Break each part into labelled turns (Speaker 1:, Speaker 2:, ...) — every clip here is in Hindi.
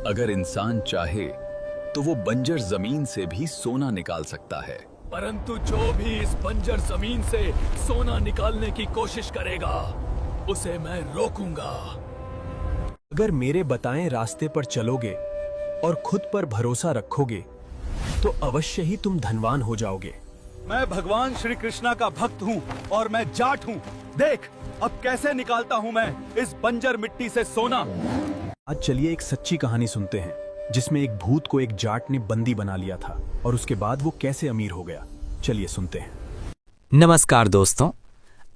Speaker 1: अगर इंसान चाहे तो वो बंजर जमीन से भी सोना निकाल सकता है, परंतु जो भी इस बंजर जमीन से सोना निकालने की कोशिश करेगा उसे मैं रोकूंगा।
Speaker 2: अगर मेरे बताएं रास्ते पर चलोगे और खुद पर भरोसा रखोगे तो अवश्य ही तुम धनवान हो जाओगे।
Speaker 3: मैं भगवान श्री कृष्णा का भक्त हूँ और मैं जाट हूँ। देख अब कैसे निकालता हूँ मैं इस बंजर मिट्टी से सोना।
Speaker 2: आज चलिए एक सच्ची कहानी सुनते हैं जिसमें एक भूत को एक जाट ने बंदी बना लिया था और उसके बाद वो कैसे अमीर हो गया। चलिए सुनते हैं।
Speaker 4: नमस्कार दोस्तों,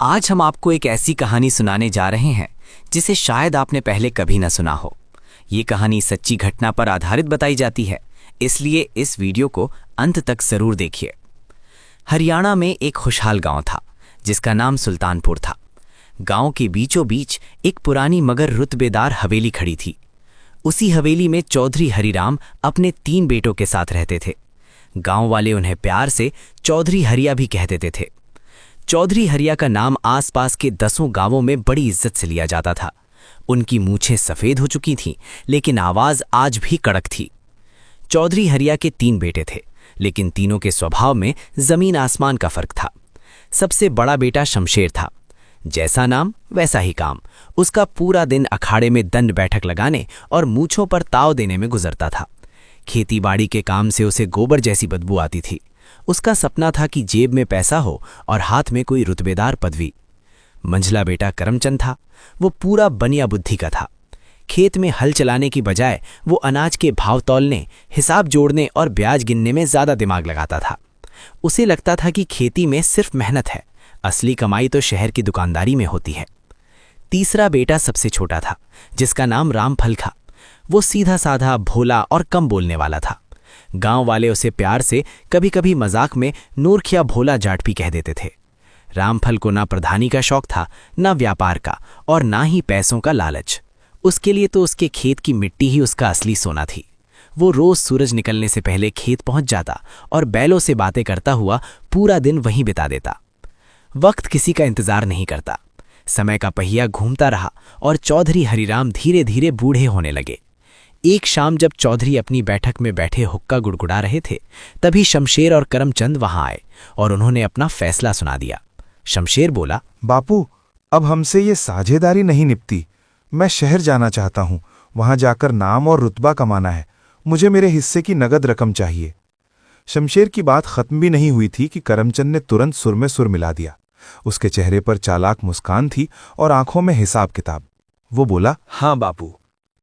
Speaker 4: आज हम आपको एक ऐसी कहानी सुनाने जा रहे हैं जिसे शायद आपने पहले कभी न सुना हो। ये कहानी सच्ची घटना पर आधारित बताई जाती है, इसलिए इस वीडियो को अंत तक जरूर देखिए। हरियाणा में एक खुशहाल गांव था जिसका नाम सुल्तानपुर था। गांव के बीचों बीच एक पुरानी मगर रुतबेदार हवेली खड़ी थी। उसी हवेली में चौधरी हरिराम अपने 3 बेटों के साथ रहते थे। गांव वाले उन्हें प्यार से चौधरी हरिया भी कह देते थे। चौधरी हरिया का नाम आसपास के 10 गांवों में बड़ी इज्जत से लिया जाता था। उनकी मूछें सफेद हो चुकी थीं, लेकिन आवाज आज भी कड़क थी। चौधरी हरिया के 3 बेटे थे, लेकिन तीनों के स्वभाव में जमीन आसमान का फर्क था। सबसे बड़ा बेटा शमशेर था। जैसा नाम वैसा ही काम। उसका पूरा दिन अखाड़े में दंड बैठक लगाने और मूछों पर ताव देने में गुजरता था। खेतीबाड़ी के काम से उसे गोबर जैसी बदबू आती थी। उसका सपना था कि जेब में पैसा हो और हाथ में कोई रुतबेदार पदवी। मंझला बेटा करमचंद था। वो पूरा बनिया बुद्धि का था। खेत में हल चलाने की बजाय वो अनाज के भाव तौलने, हिसाब जोड़ने और ब्याज गिनने में ज्यादा दिमाग लगाता था। उसे लगता था कि खेती में सिर्फ मेहनत है, असली कमाई तो शहर की दुकानदारी में होती है। तीसरा बेटा सबसे छोटा था, जिसका नाम रामफल था। वो सीधा साधा, भोला और कम बोलने वाला था। गांव वाले उसे प्यार से कभी कभी मजाक में नूरखिया भोला जाट भी कह देते थे। रामफल को ना प्रधानी का शौक था, ना व्यापार का, और ना ही पैसों का लालच। उसके लिए तो उसके खेत की मिट्टी ही उसका असली सोना थी। वो रोज सूरज निकलने से पहले खेत पहुंच जाता और बैलों से बातें करता हुआ पूरा दिन वहीं बिता देता। वक्त किसी का इंतजार नहीं करता। समय का पहिया घूमता रहा और चौधरी हरिराम धीरे धीरे बूढ़े होने लगे। एक शाम जब चौधरी अपनी बैठक में बैठे हुक्का गुड़गुड़ा रहे थे, तभी शमशेर और करमचंद वहां आए और उन्होंने अपना फैसला सुना दिया। शमशेर बोला,
Speaker 5: बापू, अब हमसे ये साझेदारी नहीं निपटी। मैं शहर जाना चाहता हूँ, वहां जाकर नाम और रुतबा कमाना है। मुझे मेरे हिस्से की नगद रकम चाहिए। शमशेर की बात खत्म भी नहीं हुई थी कि करमचंद ने तुरंत सुर में सुर मिला दिया। उसके चेहरे पर चालाक मुस्कान थी और आंखों में हिसाब किताब। वो बोला,
Speaker 2: हाँ बापू,